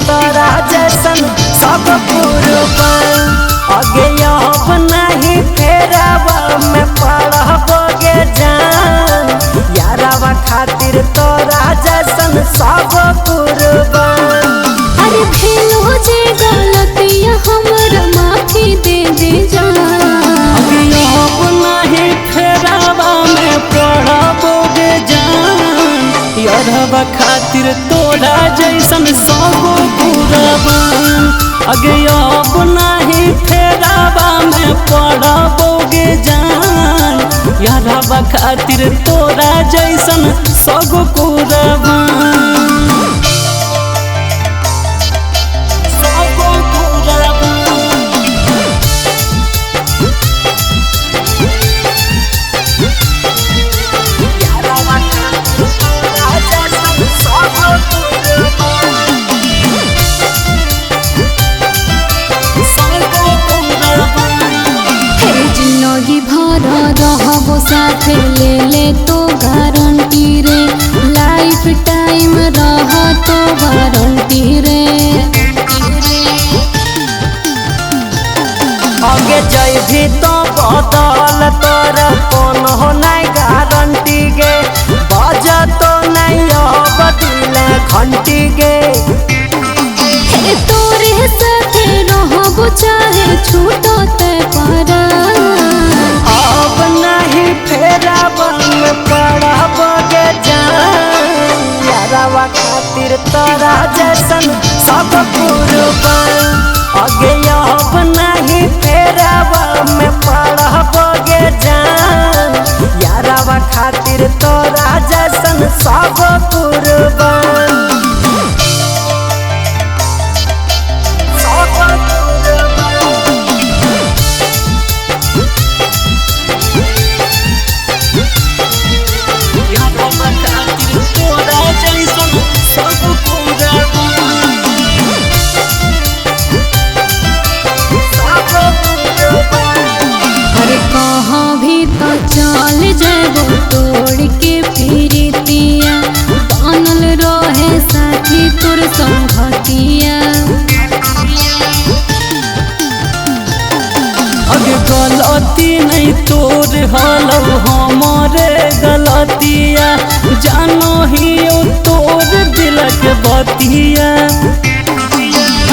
तोरा जैसन सब कुर्बान। आगे अब नहीं फेरावा में पड़बोगे जान, यारावा खातिर तोरा जैसन सब कुर्बान। अरे भेलो जे गलतियाँ हमरा माफी दे दे जान। आगे अब नहीं फेरावा में पड़बोगे जान, यारावा खातिर तोरा जैसन सब कुर्बान। आगे अब नहीं फेरावा में पड़बोगे जान, यारावा खातिर तोरा जैसन सब कुर्बान। जिंदगी भर रहबो साथे ले ले तो गारंटी रे, लाइफ टाइम रह तो वारंटी रे। आगे जैभी तो बदल तोर कौन हो नहीं गारंटी गे, बजा तो नहीं अब दिले घंटी गे। तोरे साथे रहबो चाहे छूटो ते पारा, अब नहीं फेरावा में पड़बोगे जान, यारावा खातिर तोरा जैसन सब कुर्बान। आगे अब नहीं फेरावा में पड़बोगे जान, यारावा खातिर तोरा जैसन सब कुर्बान। अरे कहाँ भी तो चल जाबो तोड़ के फिरतिया, बनल रहे साथी तोर संगतिया। अगे गलती नहीं तोर हलो हमारे गलतिया, जानो ही ओ तोर दिल के बतिया।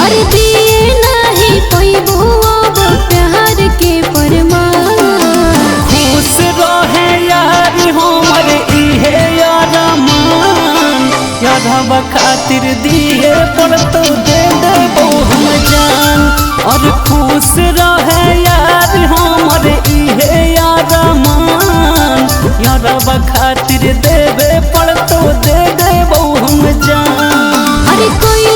अरे दिए नहीं पैबो अब प्यार के परमान, खुश रहे यार हमर इहे यारमान, यादवा खातिर दिए पर तो दे देबो हम जान। और खुश रहे यार हमर इहे यारमान, यादवा खातिर देबे पर तो दे देबो हम जान। अरे कोई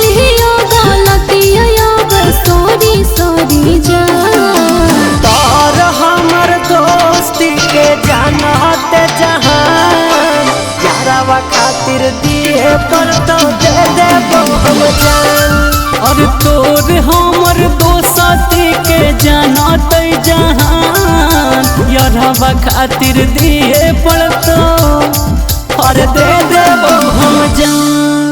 गलतिया अब सॉरी सॉरी जान। तार हमर दोस्ती के जानते जहान, यारावा खातिर दिए पर तो दे देबो हम जान। और तोर हमर दोस्ती के जानते जहान, यारावा खातिर दिए पर तो और दे देबो हम जान।